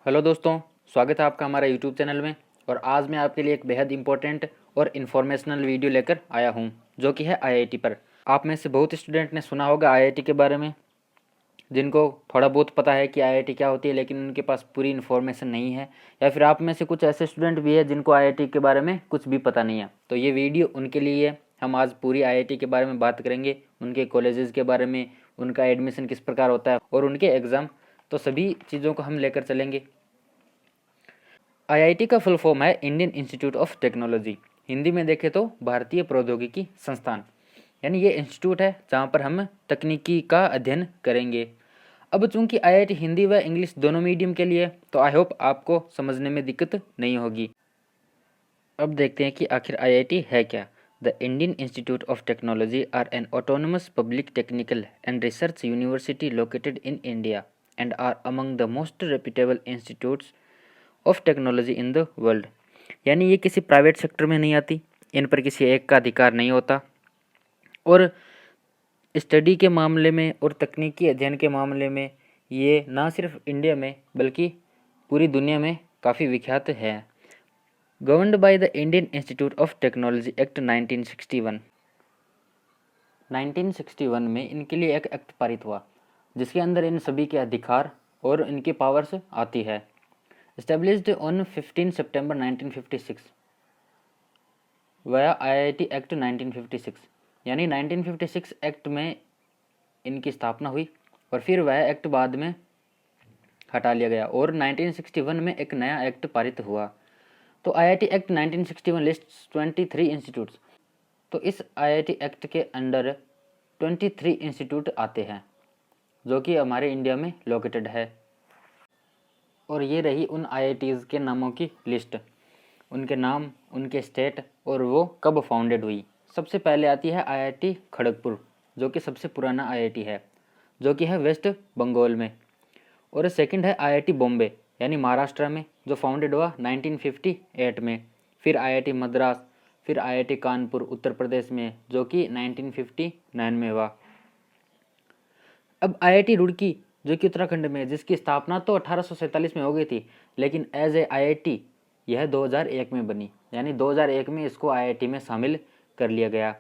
Hello दोस्तों, स्वागत है आपका हमारा यूट्यूब चैनल में। और आज मैं आपके लिए एक बेहद इंपॉर्टेंट और इन्फॉर्मेशनल वीडियो लेकर आया हूं, जो कि है आईआईटी पर। आप में से बहुत स्टूडेंट ने सुना होगा आईआईटी के बारे में, जिनको थोड़ा बहुत पता है कि आईआईटी क्या होती है, लेकिन उनके पास पूरी इन्फॉर्मेशन नहीं है। या फिर आप में से कुछ ऐसे स्टूडेंट भी है जिनको आईआईटी के बारे में कुछ भी पता नहीं है। तो ये वीडियो उनके लिए है। हम आज पूरी आईआईटी के बारे में बात करेंगे, उनके कॉलेजेस के बारे में, उनका एडमिशन किस प्रकार होता है और उनके एग्ज़ाम। तो सभी चीज़ों को हम लेकर चलेंगे। आईआईटी का फुल फॉर्म है Indian Institute of technology. Hindi में देखें तो भारतीय प्रौद्योगिकी संस्थान। यानी ये इंस्टीट्यूट है जहाँ पर हम तकनीकी का अध्ययन करेंगे। अब चूंकि आईआईटी हिंदी व इंग्लिश दोनों मीडियम के लिए, तो आई होप आपको समझने में दिक्कत नहीं होगी। अब देखते हैं कि आखिर आईआईटी है क्या। The Indian Institute of Technology are an autonomous public technical and research university located in India and are among the most reputable institutes of technology in the world. यानी ये किसी प्राइवेट सेक्टर में नहीं आती, इन पर किसी एक का अधिकार नहीं होता, और स्टडी के मामले में और तकनीकी अध्ययन के मामले में ये ना सिर्फ इंडिया में बल्कि पूरी दुनिया में काफ़ी विख्यात है। Governed by the Indian Institute of technology act 1961। 1961 में इनके लिए एक एक्ट पारित हुआ, जिसके अंदर इन सभी के अधिकार और इनकी पावर्स आती है। Established on 15 September 1956 via IIT Act 1956। यानी 1956 एक्ट में इनकी स्थापना हुई और फिर वह एक्ट बाद में हटा लिया गया और 1961 में एक नया एक्ट पारित हुआ। तो आईआईटी एक्ट 1961 लिस्ट्स 23 इंस्टीट्यूट्स। तो इस आईआईटी एक्ट के अंडर 23 इंस्टीट्यूट आते हैं जो कि हमारे इंडिया में लोकेटेड है। और ये रही उन आईआईटीज़ के नामों की लिस्ट, उनके नाम, उनके स्टेट और वो कब फाउंडेड हुई। सबसे पहले आती है आईआईटी खड़गपुर, जो कि सबसे पुराना आईआईटी है, जो कि है वेस्ट बंगाल में। और सेकंड है आईआईटी बॉम्बे, यानी महाराष्ट्र में, जो फाउंडेड हुआ 1958 में। फिर आईआईटी मद्रास, फिर आईआईटी कानपुर उत्तर प्रदेश में, जो कि 1959 में हुआ। अब आईआईटी रुड़की, जो कि उत्तराखंड में, जिसकी स्थापना तो 1847 में हो गई थी, लेकिन एज ए आईआईटी यह 2001 में बनी। यानी 2001 में इसको आईआईटी में शामिल कर लिया गया।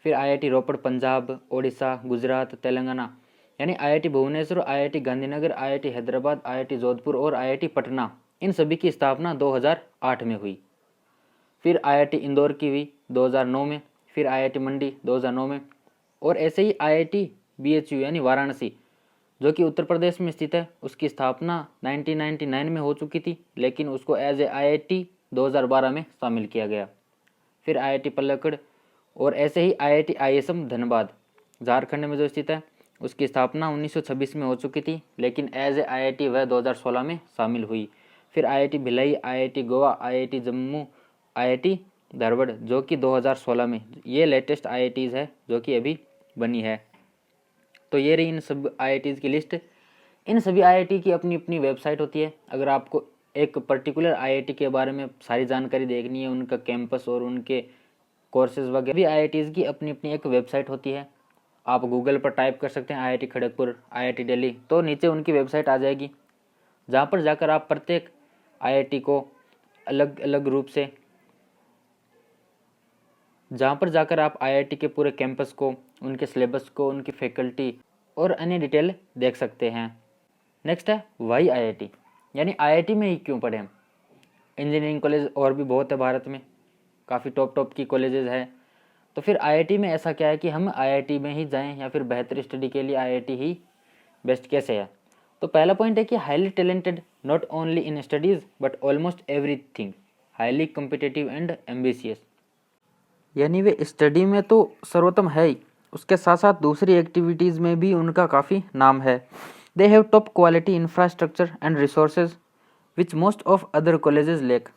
फिर आईआईटी रोपड़ पंजाब, ओडिशा, गुजरात, तेलंगाना, यानी IIT Bhubaneswar, IIT Gandhinagar, IIT Hyderabad, IIT Jodhpur और आईआईटी पटना, इन सभी की स्थापना 2008 में हुई। फिर आईआईटी इंदौर की हुई 2009 में, फिर आईआईटी मंडी 2009 में, और ऐसे ही आईआईटी बीएचयू यानी वाराणसी, जो कि उत्तर प्रदेश में स्थित है, उसकी स्थापना 1999 में हो चुकी थी, लेकिन उसको एज ए आईआईटी 2012 में शामिल किया गया। फिर आईआईटी पलक्कड़, और ऐसे ही आईआईटी आईएसएम धनबाद झारखंड में जो स्थित है, उसकी स्थापना 1926 में हो चुकी थी, लेकिन एज ए आईआईटी वह 2016 में शामिल हुई। फिर IIT Bhilai, IIT Goa, IIT Jammu, IIT Dharwad, जो कि 2016 में, ये लेटेस्ट आईआईटीज़ है जो कि अभी बनी है। तो ये रही इन सब आईआईटीज़ की लिस्ट। इन सभी आईआईटी की अपनी अपनी वेबसाइट होती है। अगर आपको एक पर्टिकुलर आईआईटी के बारे में सारी जानकारी देखनी है, उनका कैंपस और उनके कोर्सेज वगैरह, भी आईआईटीज़ की अपनी अपनी एक वेबसाइट होती है। आप गूगल पर टाइप कर सकते हैं आईआईटी खड़गपुर, आईआईटी दिल्ली, तो नीचे उनकी वेबसाइट आ जाएगी, जहाँ पर जाकर आप प्रत्येक आईआईटी को अलग अलग रूप से, जहाँ पर जाकर आप आईआईटी के पूरे कैंपस को, उनके सिलेबस को, उनकी फैकल्टी और अन्य डिटेल देख सकते हैं। नेक्स्ट है वाई आईआईटी, यानी आईआईटी में ही क्यों पढ़े हम। इंजीनियरिंग कॉलेज और भी बहुत है भारत में, काफ़ी टॉप की कॉलेजेस है, तो फिर आईआईटी में ऐसा क्या है कि हम आईआईटी में ही जाएं, या फिर बेहतर स्टडी के लिए आईआईटी ही बेस्ट कैसे है। तो पहला पॉइंट है कि highly talented not only in studies but almost everything, highly competitive and ambitious. यानी वे स्टडी में तो सर्वोत्तम है ही, उसके साथ साथ दूसरी एक्टिविटीज़ में भी उनका काफ़ी नाम है। They have top quality infrastructure and resources which most of other colleges lack.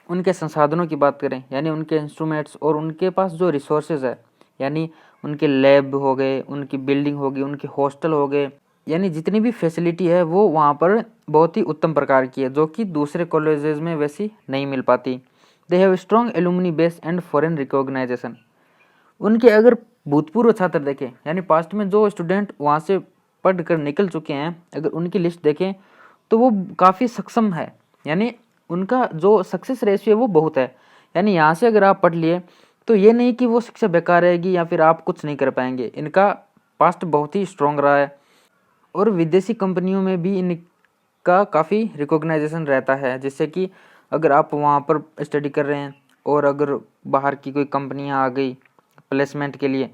उनके संसाधनों की बात करें, यानी उनके इंस्ट्रूमेंट्स और उनके पास जो रिसोर्सेज है, यानी उनके लैब हो गए, उनकी बिल्डिंग हो गई, उनके हॉस्टल हो गए, यानी जितनी भी फैसिलिटी है वो वहाँ पर बहुत ही उत्तम प्रकार की है, जो कि दूसरे कॉलेजेस में वैसी नहीं मिल पाती। They have strong alumni base and foreign recognization. उनके अगर भूतपूर्व छात्र देखें, यानी पास्ट में जो स्टूडेंट वहाँ से पढ़ कर निकल चुके हैं, अगर उनकी लिस्ट देखें तो वो काफ़ी सक्षम है, यानी उनका जो सक्सेस रेशियो है वो बहुत है। यानी यहाँ से अगर आप पढ़ लिए तो ये नहीं कि वो शिक्षा बेकार रहेगी या फिर आप कुछ नहीं कर पाएंगे। इनका पास्ट बहुत ही स्ट्रॉन्ग रहा है और विदेशी कंपनियों में भी इनका काफ़ी रिकॉग्नाइजेशन रहता है, जिससे कि अगर आप वहाँ पर स्टडी कर रहे हैं और अगर बाहर की कोई कंपनियाँ आ गई प्लेसमेंट के लिए,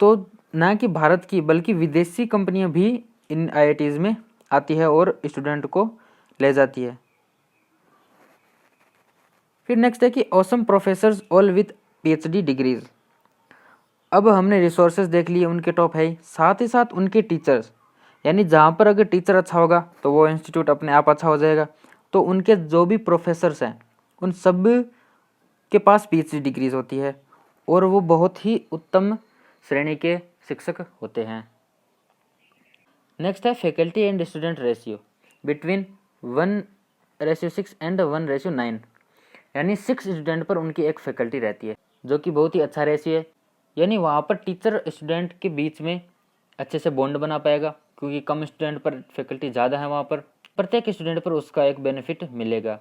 तो ना कि भारत की बल्कि विदेशी कंपनियाँ भी इन आईआईटीज़ में आती है और स्टूडेंट को ले जाती है। फिर नेक्स्ट है कि awesome professors all with PhD degrees. अब हमने रिसोर्सेज देख लिए, उनके टॉप है, साथ ही साथ उनके टीचर्स, यानी जहाँ पर अगर टीचर अच्छा होगा तो वो इंस्टीट्यूट अपने आप अच्छा हो जाएगा। तो उनके जो भी प्रोफेसर्स हैं उन सब के पास पीएचडी डिग्रीज होती है और वो बहुत ही उत्तम श्रेणी के शिक्षक होते हैं। नेक्स्ट है faculty and student ratio between 1:6 and 1:9, यानी 6 स्टूडेंट पर उनकी एक फैकल्टी रहती है, जो कि बहुत ही अच्छा रेशियो है। यानी वहाँ पर टीचर स्टूडेंट के बीच में अच्छे से बॉन्ड बना पाएगा, क्योंकि कम स्टूडेंट पर फैकल्टी ज़्यादा है, वहाँ पर प्रत्येक स्टूडेंट पर उसका एक बेनिफिट मिलेगा।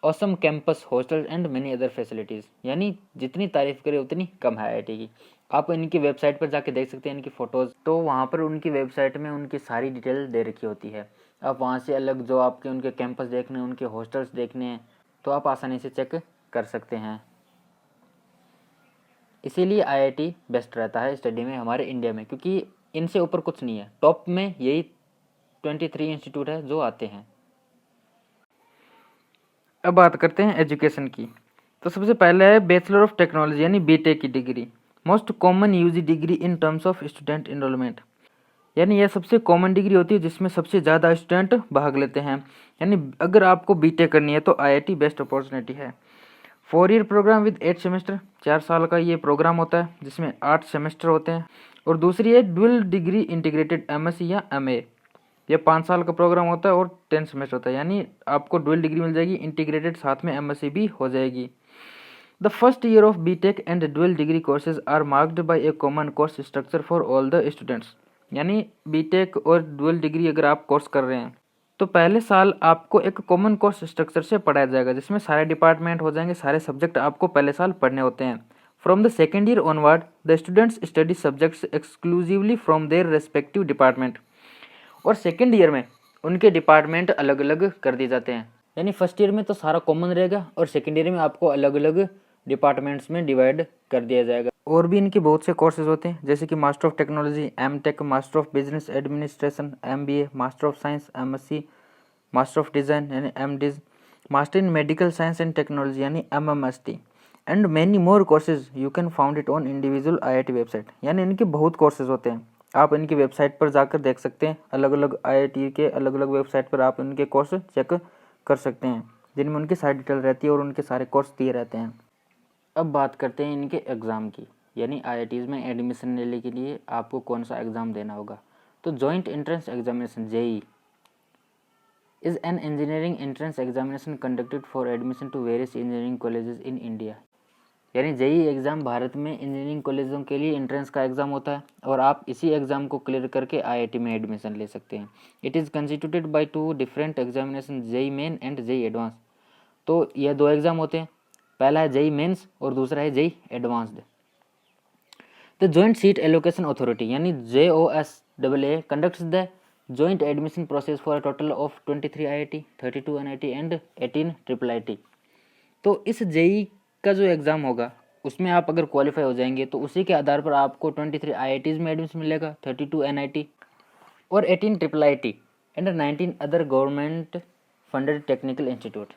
Awesome campus hostel and many other facilities, यानी जितनी तारीफ करें उतनी कम है आईआईटी की। आप इनकी वेबसाइट पर जाके देख सकते हैं इनकी फ़ोटोज़, तो वहाँ पर उनकी वेबसाइट में उनकी सारी डिटेल दे रखी होती है। आप वहाँ से अलग जो आपके उनके कैंपस देखने हैं, उनके हॉस्टल्स देखने हैं, तो आप आसानी से चेक कर सकते हैं। इसीलिए आईआईटी बेस्ट रहता है स्टडी में हमारे इंडिया में, क्योंकि इनसे ऊपर कुछ नहीं है। टॉप में यही 23 इंस्टीट्यूट है जो आते हैं। अब बात करते हैं एजुकेशन की। तो सबसे पहले है बैचलर ऑफ टेक्नोलॉजी यानी बीटेक की degree, most common UG degree in terms of student enrolment, यानी यह सबसे कॉमन डिग्री होती है जिसमें सबसे ज़्यादा स्टूडेंट भाग लेते हैं। यानी अगर आपको बीटेक करनी है तो आईआईटी बेस्ट अपॉर्चुनिटी है। 4 ईयर प्रोग्राम विद 8 सेमेस्टर, 4 साल का ये प्रोग्राम होता है जिसमें 8 सेमेस्टर होते हैं। और दूसरी है डुअल डिग्री इंटीग्रेटेड एमएससी या एमए, यह 5 साल का प्रोग्राम होता है और 10 सेमेस्टर होता है, यानी आपको डुअल डिग्री मिल जाएगी इंटीग्रेटेड, साथ में एमएससी भी हो जाएगी। The first year of BTech and dual degree courses are marked by a common course structure for all the students, यानी बीटेक और डुअल डिग्री अगर आप कोर्स कर रहे हैं तो पहले साल आपको एक कॉमन कोर्स स्ट्रक्चर से पढ़ाया जाएगा, जिसमें सारे डिपार्टमेंट हो जाएंगे, सारे सब्जेक्ट आपको पहले साल पढ़ने होते हैं। From the second year onward the students study subjects exclusively from their respective department, और सेकेंड ईयर में उनके डिपार्टमेंट अलग अलग कर दिए जाते हैं। यानी फर्स्ट ईयर में तो सारा कॉमन रहेगा और सेकेंड ईयर में आपको अलग अलग डिपार्टमेंट्स में डिवाइड कर दिया जाएगा। और भी इनके बहुत से कोर्सेज होते हैं, जैसे कि master of technology, MTech, master of business administration, MBA, master of science, MSc, master of design यानी MDes, master in medical science and technology यानी MMST, and many more courses you can found it on individual IIT website. यानी इनके बहुत courses होते हैं, आप इनकी website पर जाकर देख सकते हैं। अलग अलग आईआईटी के अलग अलग वेबसाइट पर आप इनके कोर्स चेक कर सकते हैं, जिनमें उनकी सारी डिटेल रहती है और उनके सारे कोर्स दिए रहते हैं। अब बात करते हैं इनके एग्ज़ाम की, यानी आईआईटीज़ में एडमिशन लेने के लिए आपको कौन सा एग्ज़ाम देना होगा। तो joint entrance examination JEE is an engineering entrance examination conducted for admission to various engineering colleges in India। यानी जेई एग्ज़ाम भारत में इंजीनियरिंग कॉलेजों के लिए एंट्रेंस का एग्ज़ाम होता है और आप इसी एग्ज़ाम को क्लियर करके आईआईटी में एडमिशन ले सकते हैं। It is constituted by 2 different examination, JEE main and JEE advance. तो यह 2 एग्ज़ाम होते हैं, पहला है जेई मेंस और दूसरा है JEE advanced. The joint seat allocation authority यानी JOSAA conducts the joint admission process for a total of 23 IIT, 32 NIT and 18 IIIT। तो इस जेई का जो एग्ज़ाम होगा उसमें आप अगर क्वालिफाई हो जाएंगे तो उसी के आधार पर आपको 23 IITs में एडमिशन मिलेगा, 32 NIT और 18 IIIT and 19 other government funded technical institute,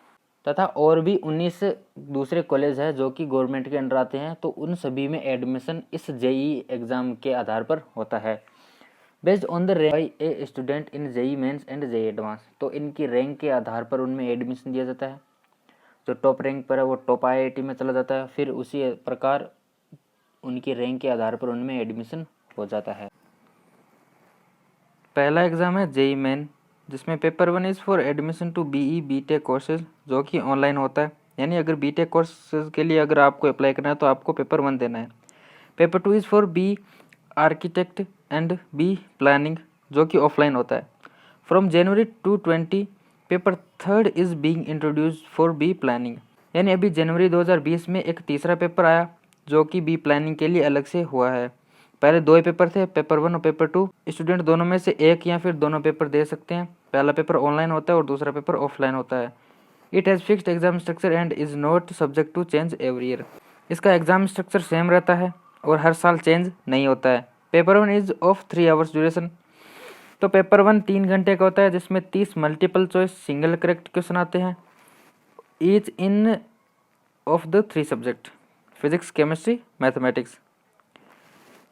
तथा और भी 19 दूसरे कॉलेज है जो कि गवर्नमेंट के अंडर आते हैं। तो उन सभी में एडमिशन इस जेई एग्ज़ाम के आधार पर होता है, based on the rank by a student in JEE mains and JEE advance. तो इनकी रैंक के आधार पर उनमें एडमिशन दिया जाता है, जो टॉप रैंक पर है वो टॉप आईआईटी में चला जाता है, फिर उसी प्रकार उनकी रैंक के आधार पर उनमें एडमिशन हो जाता है। पहला एग्ज़ाम है जेई मेन, जिसमें paper 1 is for admission to BE BTech courses, जो कि ऑनलाइन होता है। यानी अगर बीटेक कोर्सेज के लिए अगर आपको अप्लाई करना है तो आपको पेपर 1 देना है। Paper 2 is for B architect and B planning, जो कि ऑफलाइन होता है। From January 2020 paper third is being introduced for B planning, यानी अभी जनवरी 2020 में एक तीसरा पेपर आया जो कि बी प्लानिंग के लिए अलग से हुआ है। पहले 2 ही पेपर थे, पेपर 1 और पेपर 2। स्टूडेंट दोनों में से एक या फिर दोनों पेपर दे सकते हैं। पहला पेपर ऑनलाइन होता है और दूसरा पेपर ऑफलाइन होता है। It has fixed exam structure and is not subject to change every year. इसका एग्जाम स्ट्रक्चर सेम रहता है और हर साल चेंज नहीं होता है। Paper 1 is of 3 hours duration. तो पेपर 1 3 घंटे का होता है, जिसमें 30 multiple choice single correct question आते हैं, each in of the 3 subject physics, chemistry, mathematics.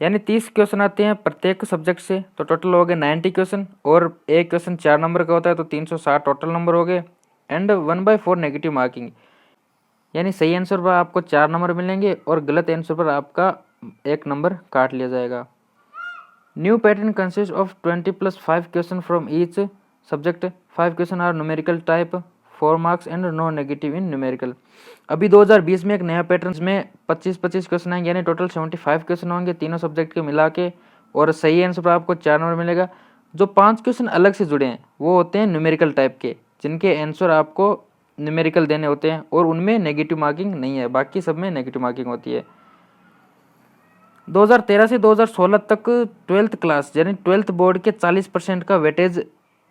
यानी 30 क्वेश्चन आते हैं प्रत्येक सब्जेक्ट से, तो टोटल हो गए 90 क्वेश्चन। और एक क्वेश्चन 4 नंबर का होता है, तो 360 टोटल नंबर हो गए। एंड 1/4 नेगेटिव मार्किंग, यानी सही आंसर पर आपको 4 नंबर मिलेंगे और गलत आंसर पर आपका 1 नंबर काट लिया जाएगा। New pattern consist of 20 + 5 question from each subject. 5 question are numerical type, 4 marks and no negative in numerical. अभी 2020 में एक नया पैटर्न में 25-25 क्वेश्चन आएंगे, यानी टोटल 75 क्वेश्चन होंगे तीनों सब्जेक्ट के मिला के, और सही आंसर पर आपको 4 नंबर मिलेगा। जो 5 क्वेश्चन अलग से जुड़े हैं वो होते हैं न्यूमेरिकल टाइप के, जिनके आंसर आपको न्यूमेरिकल देने होते हैं और उनमें नेगेटिव मार्किंग नहीं है, बाकी सब में नेगेटिव मार्किंग होती है। 2013 से 2016 तक 12th क्लास यानी 12th बोर्ड के 40% का वेटेज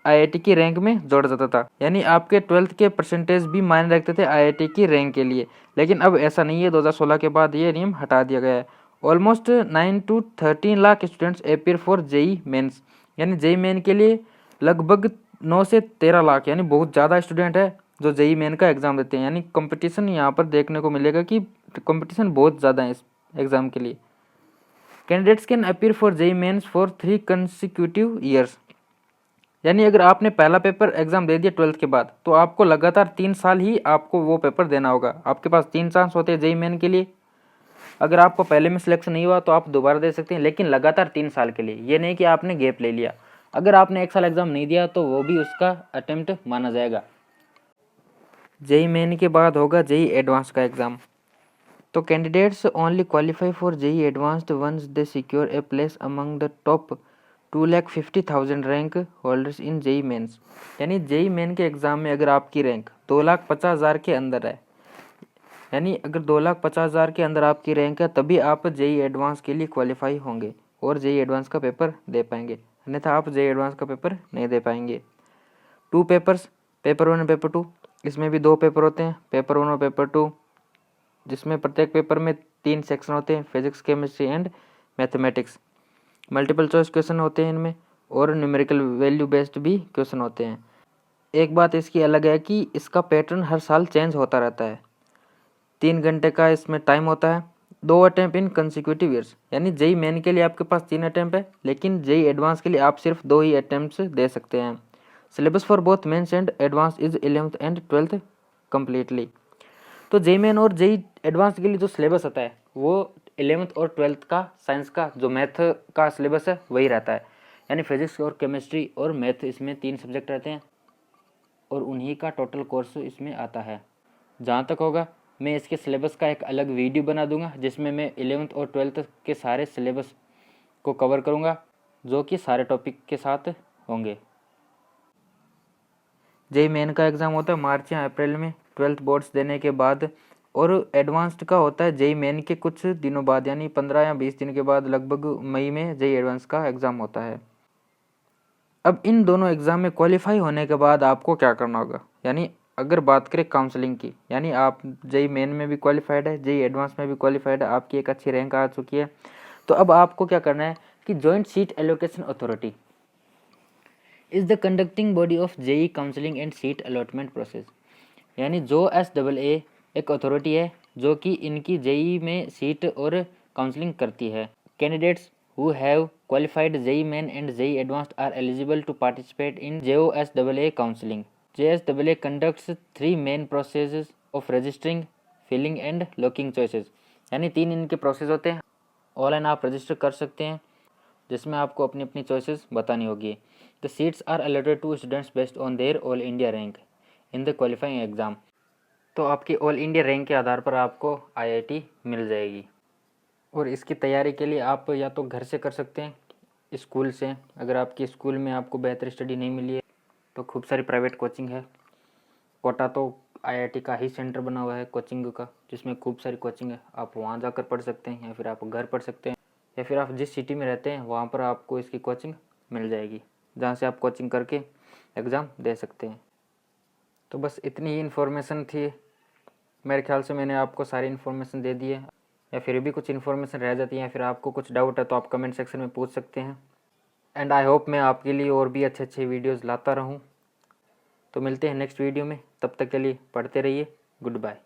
आईआईटी की रैंक में जोड़ा जाता था, यानी आपके 12th के परसेंटेज भी मायने रखते थे आईआईटी की रैंक के लिए। लेकिन अब ऐसा नहीं है, 2016 के बाद ये नियम हटा दिया गया है। Almost 9 to 13 lakh students appear for JEE mains, यानी जेई मेन के लिए लगभग 9 से 13 लाख, यानी बहुत ज़्यादा स्टूडेंट है जो जेई मेन का एग्ज़ाम देते हैं। यानी कंपटीशन यहाँ पर देखने को मिलेगा कि कंपटीशन बहुत ज़्यादा है इस एग्ज़ाम के लिए। Candidates can appear for JEE mains for 3 consecutive years, यानी अगर आपने पहला पेपर एग्जाम दे दिया 12th के बाद, तो आपको लगातार 3 साल ही आपको वो पेपर देना होगा। आपके पास 3 चांस होते हैं जेई मेन के लिए। अगर आपको पहले में सिलेक्शन नहीं हुआ तो आप दोबारा दे सकते हैं, लेकिन लगातार 3 साल के लिए। ये नहीं कि आपने गैप ले लिया। अगर आपने 1 साल एग्जाम नहीं दिया तो वो भी उसका अटेम्प्ट माना जाएगा। जेई मेन के बाद होगा जेई एडवांस का एग्ज़ाम। तो candidates only qualify for JEE advanced once they secure a place among the top 2,50,000 rank holders in JEE mains, यानी जेई मेन के एग्ज़ाम में अगर आपकी रैंक 2,50,000 के अंदर है, यानी अगर 2,50,000 के अंदर आपकी रैंक है, तभी आप जेई एडवांस के लिए क्वालिफाई होंगे और जेई एडवांस का पेपर दे पाएंगे, अन्यथा आप जेई एडवांस का पेपर नहीं दे पाएंगे। 2 पेपर्स, पेपर 1 और पेपर 2, इसमें भी 2 पेपर होते हैं, पेपर 1 और पेपर 2, जिसमें प्रत्येक पेपर में 3 सेक्शन होते हैं, physics, chemistry and mathematics. Multiple choice question होते हैं इनमें और न्यूमेरिकल वैल्यू बेस्ड भी क्वेश्चन होते हैं। एक बात इसकी अलग है कि इसका पैटर्न हर साल चेंज होता रहता है। 3 घंटे का इसमें टाइम होता है। 2 अटैम्प्ट इन कंसिक्यूटिव ईयर्स, यानी जेई मेन के लिए आपके पास 3 अटैम्प्ट है, लेकिन जेई एडवांस के लिए आप सिर्फ 2 ही अटैम्प्ट दे सकते हैं। Syllabus for both mains and advance is 11th and 12th completely. तो जेई मेन और जेई एडवांस के लिए जो सिलेबस होता है वो 11th और 12th का साइंस का जो मैथ का सिलेबस है वही रहता है, यानी फिजिक्स और केमिस्ट्री और मैथ, इसमें 3 सब्जेक्ट रहते हैं और उन्हीं का टोटल कोर्स इसमें आता है। जहाँ तक होगा मैं इसके सिलेबस का एक अलग वीडियो बना दूंगा, जिसमें मैं 11th और 12th के सारे सिलेबस को कवर करूँगा, जो कि सारे टॉपिक के साथ होंगे। जेई मेन का एग्ज़ाम होता है मार्च या अप्रैल में 12th बोर्ड्स देने के बाद, और एडवांस्ड का होता है जेई मेन के कुछ दिनों बाद, यानी 15 या 20 दिन के बाद, लगभग मई में जेई एडवांस का एग्ज़ाम होता है। अब इन दोनों एग्ज़ाम में क्वालिफाई होने के बाद आपको क्या करना होगा, यानी अगर बात करें काउंसलिंग की, यानी आप जेई मेन में भी क्वालिफाइड है, जेई एडवांस में भी क्वालिफाइड है, आपकी एक अच्छी रैंक आ चुकी है, तो अब आपको क्या करना है कि joint seat allocation authority is the conducting body of JEE counselling and seat allotment process, यानी जो SAA एक अथॉरिटी है जो कि इनकी जेई में सीट और काउंसलिंग करती है। Candidates who have qualified JEE main and JEE advanced are eligible to participate in JOSAA counselling. JSAA conducts 3 main process of registering, filling and locking choices, यानी 3 इनके प्रोसेस होते हैं। ऑनलाइन आप register कर सकते हैं, जिसमें आपको अपनी अपनी चॉइसेस बतानी होगी। The seats are allotted to students based on their all India rank in the qualifying exam, तो आपकी ऑल इंडिया रैंक के आधार पर आपको आईआईटी मिल जाएगी। और इसकी तैयारी के लिए आप या तो घर से कर सकते हैं, स्कूल से, अगर आपकी स्कूल में आपको बेहतर स्टडी नहीं मिली है, तो खूब सारी प्राइवेट कोचिंग है। कोटा तो आईआईटी का ही सेंटर बना हुआ है कोचिंग का, जिसमें खूब सारी कोचिंग है। आप वहाँ जाकर पढ़ सकते हैं या फिर आप घर पढ़ सकते हैं, या फिर आप जिस सिटी में रहते हैं वहाँ पर आपको इसकी कोचिंग मिल जाएगी, जहाँ से आप कोचिंग करके एग्ज़ाम दे सकते हैं। तो बस इतनी ही इन्फॉर्मेशन थी। मेरे ख्याल से मैंने आपको सारी इन्फॉर्मेशन दे दी है, या फिर भी कुछ इन्फॉर्मेशन रह जाती है या फिर आपको कुछ डाउट है तो आप कमेंट सेक्शन में पूछ सकते हैं। एंड आई होप मैं आपके लिए और भी अच्छे अच्छे वीडियोज़ लाता रहूँ। तो मिलते हैं नेक्स्ट वीडियो में, तब तक के लिए पढ़ते रहिए। Good bye.